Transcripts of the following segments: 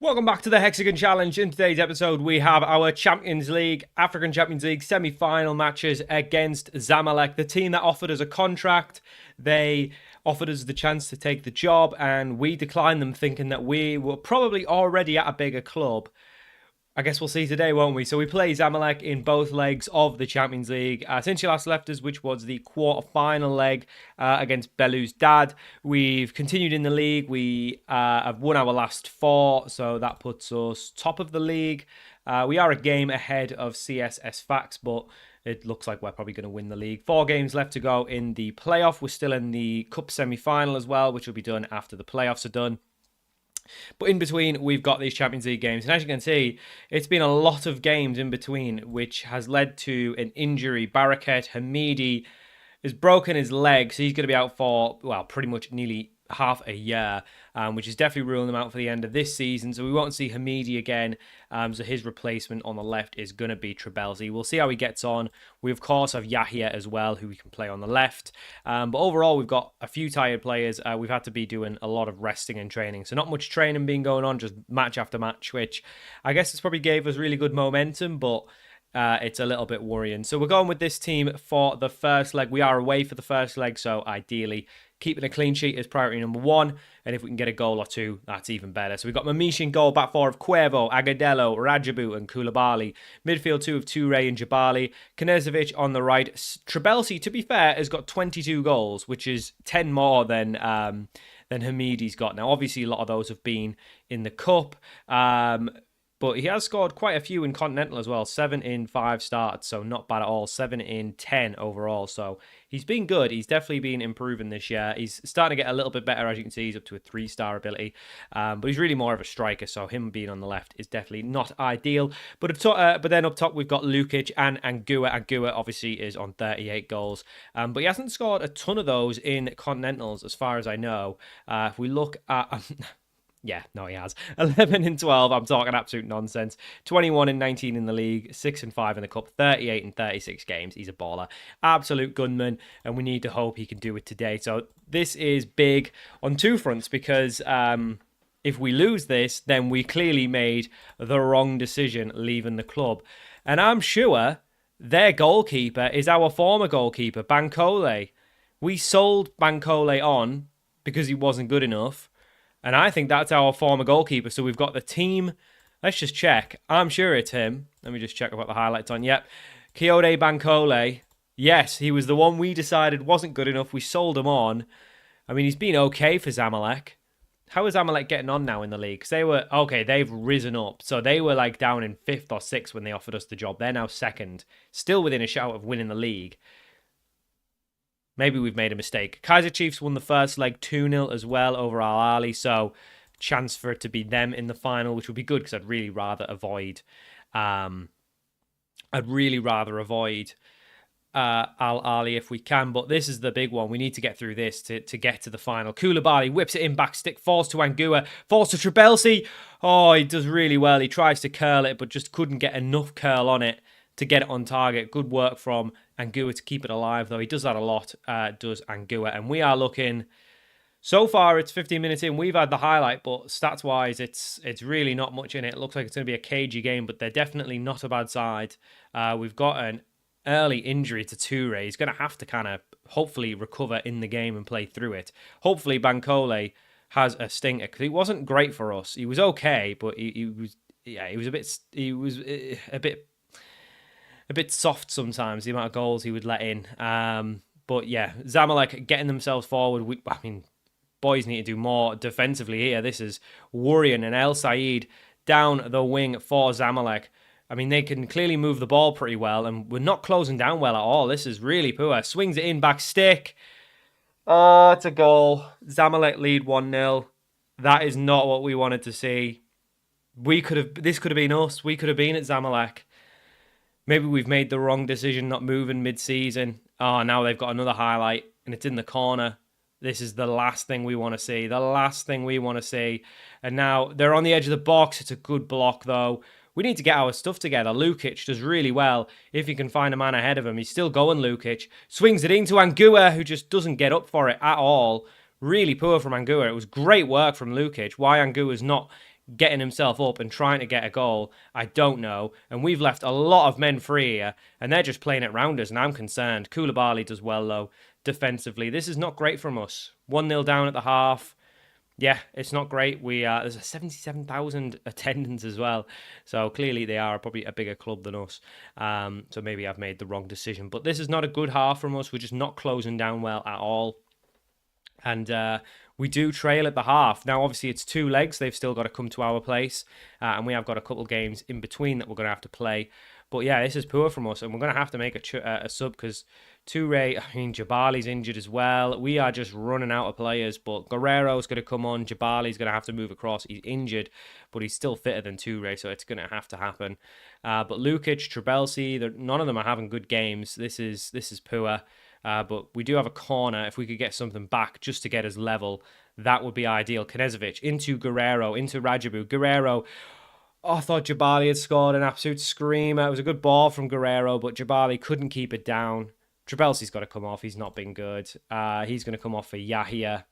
Welcome back to the Hexagon Challenge. In today's episode, we have our Champions League, African Champions League semi-final matches against Zamalek, the team that offered us a contract. They offered us the chance to take the job, and we declined them, thinking that we were probably already at a bigger club. I guess we'll see today, won't we? So we play Zamalek in both legs of the Champions League. Since you last left us, which was the quarter-final leg against Belouizdad, we've continued in the league. We have won our last four, so that puts us top of the league. We are a game ahead of CSS Fax, but it looks like we're probably going to win the league. 4 games left to go in the playoff. We're still in the Cup semi-final as well, which will be done after the playoffs are done. But in between, we've got these Champions League games. And as you can see, it's been a lot of games in between, which has led to an injury. Baraket Hamidi has broken his leg, so he's going to be out for, well, pretty much nearly half a year, which is definitely ruling them out for the end of this season. So we won't see Hamidi again. So his replacement on the left is going to be Trebelsi. We'll see how he gets on. We, of course, have Yahya as well, who we can play on the left. But overall, we've got a few tired players. We've had to be doing a lot of resting and training. So not much training being going on, just match after match, which I guess it's probably gave us really good momentum, but it's a little bit worrying. So we're going with this team for the first leg. We are away for the first leg, so ideally keeping a clean sheet is priority number 1, and if we can get a goal or 2, that's even better. So we've got Mamish in goal, back 4 of Cuervo, Agadello, Rajabu and Koulibaly. Midfield 2 of Toure and Jabali. Knezovic on the right. Trebelsi, to be fair, has got 22 goals, which is 10 more than Hamidi's got. Now, obviously, a lot of those have been in the Cup. But he has scored quite a few in Continental as well. 7 in 5 starts, so not bad at all. 7 in 10 overall. So he's been good. He's definitely been improving this year. He's starting to get a little bit better, as you can see. He's up to a 3-star ability. But he's really more of a striker, so him being on the left is definitely not ideal. But then up top, we've got Lukic and Angua. Angua obviously is on 38 goals. But he hasn't scored a ton of those in Continentals, as far as I know. If we look at... Yeah, no, he has. 11 in 12, I'm talking absolute nonsense. 21 in 19 in the league, 6 and 5 in the cup, 38 in 36 games. He's a baller. Absolute gunman, and we need to hope he can do it today. So this is big on 2 fronts, because if we lose this, then we clearly made the wrong decision leaving the club. And I'm sure their goalkeeper is our former goalkeeper, Bankole. We sold Bankole on because he wasn't good enough. And I think that's our former goalkeeper. So we've got the team. Let's just check. I'm sure it's him. Let me just check about the highlights on. Yep. Kayode Bankole. Yes, he was the one we decided wasn't good enough. We sold him on. I mean, he's been okay for Zamalek. How is Zamalek getting on now in the league? Because they were, okay, they've risen up. So they were like down in 5th or 6th when they offered us the job. They're now 2nd. Still within a shout of winning the league. Maybe we've made a mistake. Kaiser Chiefs won the first leg 2-0 as well over Al Ali, so chance for it to be them in the final, which would be good because I'd really rather avoid Al Ali if we can. But this is the big one. We need to get through this to get to the final. Koulibaly whips it in, back stick, falls to Angua, falls to Trebelsi. Oh, he does really well. He tries to curl it, but just couldn't get enough curl on it to get it on target. Good work from Angua to keep it alive, though. He does that a lot, does Angua. And we are looking... So far, it's 15 minutes in. We've had the highlight, but stats-wise, it's really not much in it. It looks like it's going to be a cagey game, but they're definitely not a bad side. We've got an early injury to Toure. He's going to have to kind of hopefully recover in the game and play through it. Hopefully, Bankole has a stinker, because he wasn't great for us. He was okay, but he was a bit soft sometimes, the amount of goals he would let in. But yeah, Zamalek getting themselves forward. Boys need to do more defensively here. This is worrying. And El Said down the wing for Zamalek. I mean, they can clearly move the ball pretty well, and we're not closing down well at all. This is really poor. Swings it in, back stick. Oh, it's a goal. Zamalek lead 1-0. That is not what we wanted to see. This could have been us. We could have been at Zamalek. Maybe we've made the wrong decision not moving mid-season. Oh, now they've got another highlight, and it's in the corner. This is the last thing we want to see. The last thing we want to see. And now they're on the edge of the box. It's a good block, though. We need to get our stuff together. Lukic does really well if he can find a man ahead of him. He's still going, Lukic. Swings it into Angua, who just doesn't get up for it at all. Really poor from Angua. It was great work from Lukic. Why Angua's not getting himself up and trying to get a goal? I don't know. And we've left a lot of men free here, and they're just playing it round us, and I'm concerned. Koulibaly does well, though, defensively. This is not great from us. 1-0 down at the half. Yeah, it's not great. There's a 77,000 attendance as well. So clearly they are probably a bigger club than us. So maybe I've made the wrong decision. But this is not a good half from us. We're just not closing down well at all. And we do trail at the half. Now, obviously, it's 2 legs. They've still got to come to our place. And we have got a couple games in between that we're going to have to play. But yeah, this is poor from us. And we're going to have to make a sub because Toure, Jabali's injured as well. We are just running out of players. But Guerrero's going to come on. Jabali's going to have to move across. He's injured, but he's still fitter than Toure, so it's going to have to happen. But Lukic, Trabelsi, none of them are having good games. This is poor. But we do have a corner. If we could get something back just to get us level, that would be ideal. Knežević into Guerrero, into Radjabu. Guerrero, I thought Jabali had scored an absolute screamer. It was a good ball from Guerrero, but Jabali couldn't keep it down. Trabelsi's got to come off. He's not been good. He's going to come off for Yahia,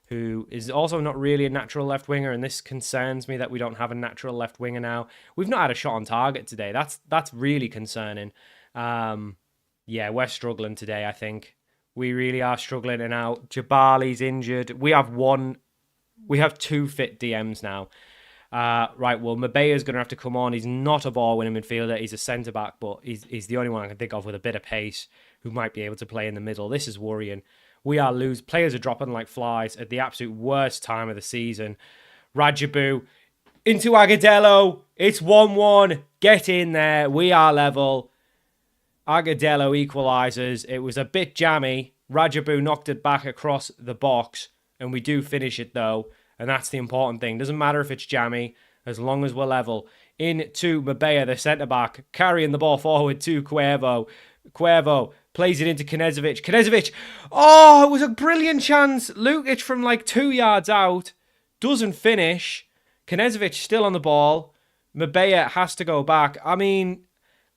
who is also not really a natural left winger, and this concerns me that we don't have a natural left winger now. We've not had a shot on target today. That's really concerning. Yeah, we're struggling today, I think. We really are struggling. And now Jabali's injured. We have 2 fit DMs now. Right, well, Mabea's going to have to come on. He's not a ball-winning midfielder. He's a centre-back, but he's the only one I can think of with a bit of pace who might be able to play in the middle. This is worrying. We are losing. Players are dropping like flies at the absolute worst time of the season. Radjabu into Agudelo. It's 1-1. Get in there. We are level. Agudelo equalises. It was a bit jammy. Radjabu knocked it back across the box, and we do finish it, though. And that's the important thing. Doesn't matter if it's jammy, as long as we're level. Into Mabea, the centre-back, carrying the ball forward to Cuervo. Cuervo plays it into Knežević. Knežević, oh, it was a brilliant chance. Lukic from like 2 yards out, doesn't finish. Knežević still on the ball. Mabea has to go back. I mean,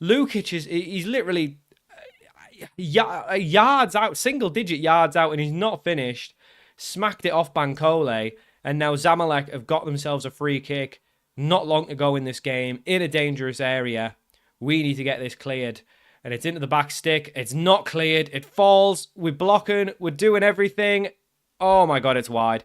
Lukic he's literally yards out, single-digit yards out, and he's not finished. Smacked it off Bankole. And now Zamalek have got themselves a free kick not long to go in this game in a dangerous area. We need to get this cleared. And it's into the back stick. It's not cleared. It falls. We're blocking. We're doing everything. Oh my God, it's wide.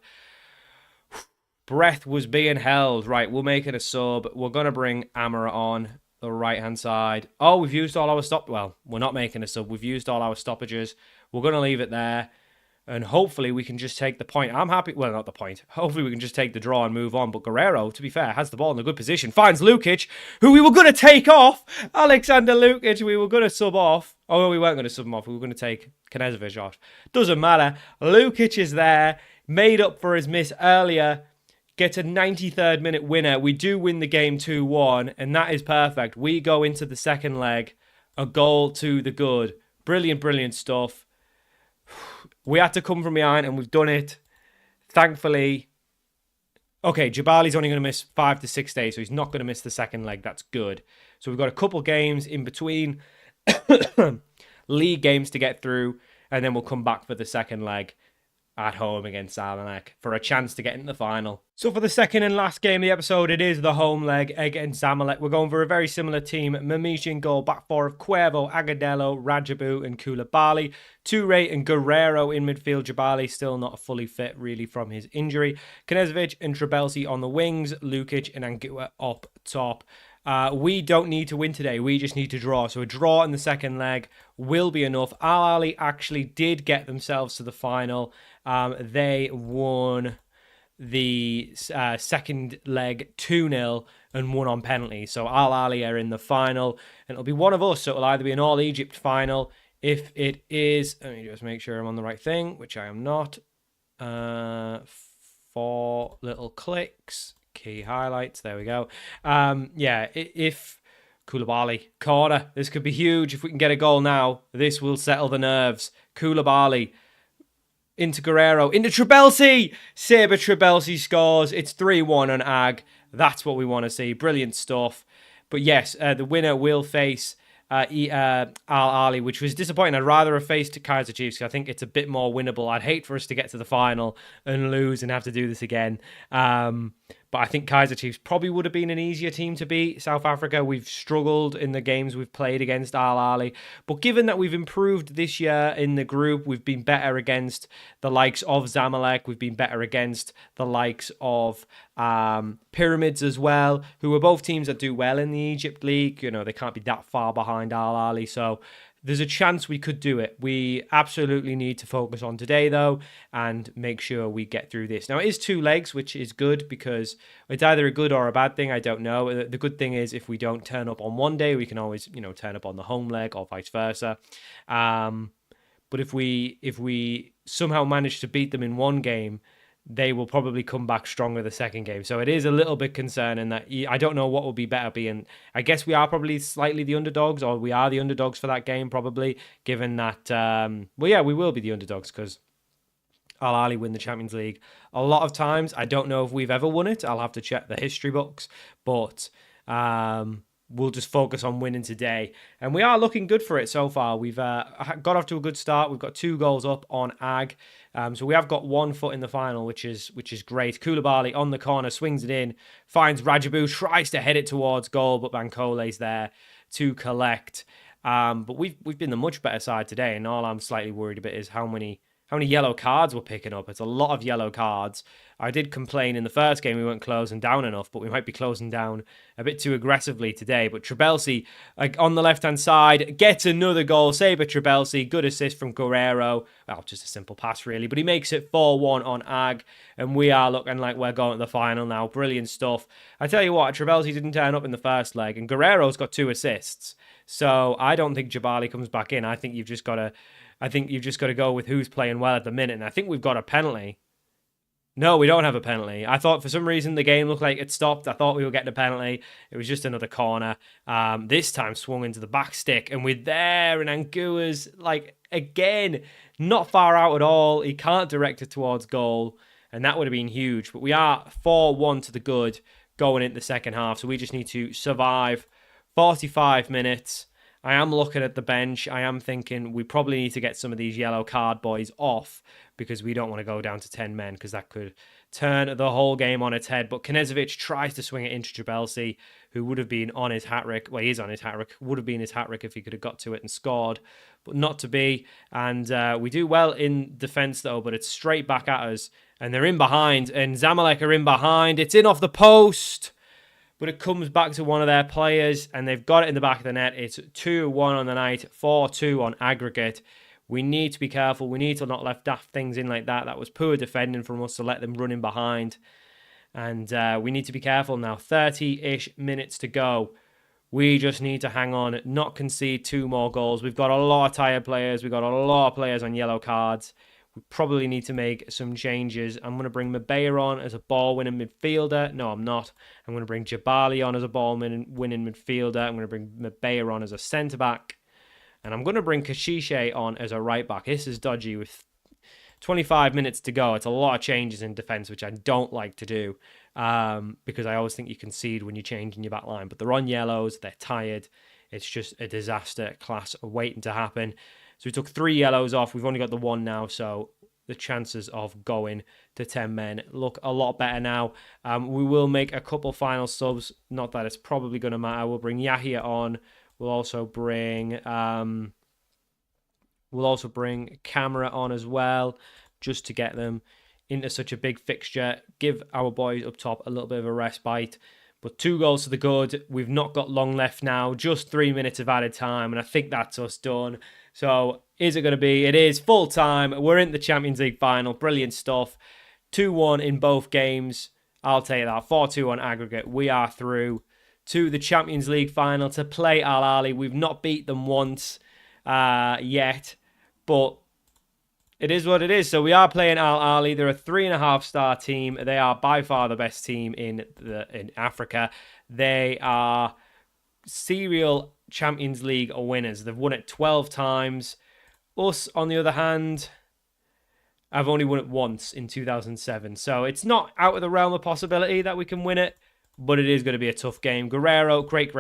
Breath was being held. Right, we're making a sub. We're going to bring Amara on the right-hand side. Oh, we've used all our Well, we're not making a sub. We've used all our stoppages. We're going to leave it there. And hopefully we can just take the point. I'm happy. Well, not the point. Hopefully we can just take the draw and move on. But Guerrero, to be fair, has the ball in a good position. Finds Lukic, who we were going to take off. Alexander Lukic, we were going to sub off. Oh, no, we weren't going to sub him off. We were going to take Knežević off. Doesn't matter. Lukic is there. Made up for his miss earlier. Gets a 93rd minute winner. We do win the game 2-1. And that is perfect. We go into the second leg. A goal to the good. Brilliant, brilliant stuff. We had to come from behind, and we've done it. Thankfully. Okay, Jabali's only going to miss 5 to 6 days, so he's not going to miss the second leg. That's good. So we've got a couple games in between. League games to get through, and then we'll come back for the second leg at home against Zamalek for a chance to get into the final. So for the second and last game of the episode, it is the home leg against Zamalek. We're going for a very similar team. Mamić in goal, back four of Cuervo, Agudelo, Radjabu and Koulibaly. Toure and Guerrero in midfield. Jabali still not fully fit really from his injury. Knežević and Trabelsi on the wings. Lukic and Anguissa up top. We don't need to win today. We just need to draw. So a draw in the second leg will be enough. Al Ahly actually did get themselves to the final. They won the second leg 2-0 and won on penalty. So Al Ahly are in the final. And it'll be one of us. So it'll either be an All Egypt final. If it is, let me just make sure I'm on the right thing, which I am not. 4 little clicks. Key highlights. There we go. Yeah, if Koulibaly corner, this could be huge. If we can get a goal now, this will settle the nerves. Koulibaly into Guerrero, into Trabelsi. Saber Trabelsi scores. It's 3-1 on Ag. That's what we want to see. Brilliant stuff. But yes, the winner will face Al Ahly, which was disappointing. I'd rather have faced Kaizer Chiefs. I think it's a bit more winnable. I'd hate for us to get to the final and lose and have to do this again. But I think Kaiser Chiefs probably would have been an easier team to beat. South Africa, we've struggled in the games we've played against Al Ahly. But given that we've improved this year in the group, we've been better against the likes of Zamalek. We've been better against the likes of Pyramids as well, who are both teams that do well in the Egypt League. You know, they can't be that far behind Al Ahly. So there's a chance we could do it. We absolutely need to focus on today, though, and make sure we get through this. Now, it is 2 legs, which is good because it's either a good or a bad thing. I don't know. The good thing is if we don't turn up on one day, we can always, turn up on the home leg or vice versa. But if we somehow manage to beat them in one game, they will probably come back stronger the second game. So it is a little bit concerning that I don't know what will be better being. I guess we are probably slightly the underdogs, or we are the underdogs for that game probably, given that, we will be the underdogs because Al Ahly win the Champions League a lot of times. I don't know if we've ever won it. I'll have to check the history books, but we'll just focus on winning today. And we are looking good for it so far. We've got off to a good start. We've got 2 goals up on Ag. So we have got 1 foot in the final, which is great. Koulibaly on the corner, swings it in, finds Rajabu, tries to head it towards goal, but Bankole's there to collect. But we've been the much better side today, and all I'm slightly worried about is how many yellow cards we're picking up. It's a lot of yellow cards. I did complain in the first game we weren't closing down enough, but we might be closing down a bit too aggressively today. But Trabelsi, on the left-hand side, gets another goal. Save by Trabelsi. Good assist from Guerrero. Well, just a simple pass, really. But he makes it 4-1 on Ag, and we are looking like we're going to the final now. Brilliant stuff. I tell you what, Trabelsi didn't turn up in the first leg, and Guerrero's got 2 assists. So I don't think Jabali comes back in. I think you've just got to go with who's playing well at the minute. And I think we've got a penalty. No, we don't have a penalty. I thought for some reason the game looked like it stopped. I thought we were getting a penalty. It was just another corner. This time swung into the back stick. And we're there. And Angua's, again, not far out at all. He can't direct it towards goal. And that would have been huge. But we are 4-1 to the good going into the second half. So we just need to survive 45 minutes. I am looking at the bench. I am thinking we probably need to get some of these yellow card boys off because we don't want to go down to 10 men because that could turn the whole game on its head. But Knezovic tries to swing it into Trabelsi, who would have been on his hat-trick. Well, he is on his hat-trick. Would have been his hat-trick if he could have got to it and scored, but not to be. And we do well in defence, though, but it's straight back at us. And they're in behind, and Zamalek are in behind. It's in off the post. But it comes back to one of their players, and they've got it in the back of the net. It's 2-1 on the night, 4-2 on aggregate. We need to be careful. We need to not let daft things in like that. That was poor defending from us to let them run in behind. And we need to be careful now. 30-ish minutes to go. We just need to hang on, not concede 2 more goals. We've got a lot of tired players. We've got a lot of players on yellow cards. We probably need to make some changes. I'm going to bring Mabea on as a ball-winning midfielder. No, I'm not. I'm going to bring Jabali on as a ball-winning midfielder. I'm going to bring Mabea on as a centre-back. And I'm going to bring Kashiche on as a right-back. This is dodgy with 25 minutes to go. It's a lot of changes in defence, which I don't like to do because I always think you concede when you change in your back line. But they're on yellows. They're tired. It's just a disaster class waiting to happen. So we took 3 yellows off. We've only got the 1 now, so the chances of going to 10 men look a lot better now. We will make a couple final subs. Not that it's probably going to matter. We'll bring Yahya on. We'll also bring Camera on as well, just to get them into such a big fixture. Give our boys up top a little bit of a respite. But 2 goals to the good. We've not got long left now. Just 3 minutes of added time, and I think that's us done. So is it going to be? It is full time. We're in the Champions League final. Brilliant stuff. 2-1 in both games. I'll take that. 4-2 on aggregate. We are through to the Champions League final to play Al Ahly. We've not beat them once yet, but it is what it is. So we are playing Al Ahly. They're a 3.5-star team. They are by far the best team in Africa. They are serial Champions League winners. They've won it 12 times. Us, on the other hand, I've only won it once in 2007. So it's not out of the realm of possibility that we can win it, but it is going to be a tough game. Guerrero, great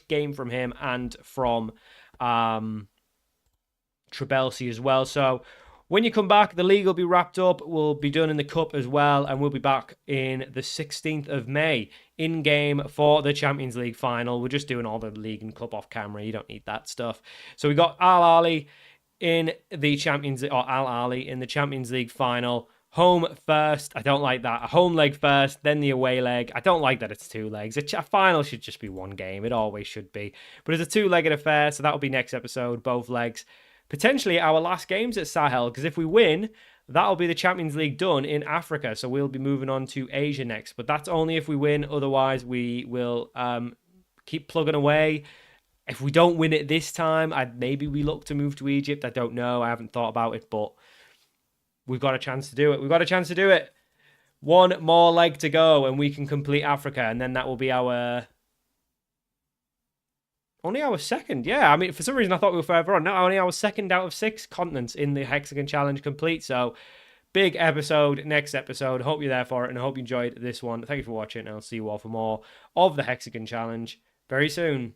game from him and from Trabelsi as well. So When you come back, the league will be wrapped up. We'll be done in the cup as well, and we'll be back in the 16th of May in game for the Champions League final. We're just doing all the league and cup off camera. You don't need that stuff. So we got Al Ahly in the Champions League final. Home first. I don't like that. A home leg first, then the away leg. I don't like that it's 2 legs. A final should just be 1 game. It always should be. But it's a 2-legged affair, so that'll be next episode, both legs. Potentially our last games at Sahel, because if we win, that'll be the Champions League done in Africa. So we'll be moving on to Asia next. But that's only if we win. Otherwise, we will keep plugging away. If we don't win it this time, maybe we look to move to Egypt. I don't know. I haven't thought about it, but we've got a chance to do it. 1 more leg to go, and we can complete Africa, and then that will be only our second. Yeah, I mean, for some reason I thought we were further on. No, only our second out of 6 continents in the Hexagon Challenge complete. So, big episode, next episode. Hope you're there for it, and I hope you enjoyed this one. Thank you for watching, and I'll see you all for more of the Hexagon Challenge very soon.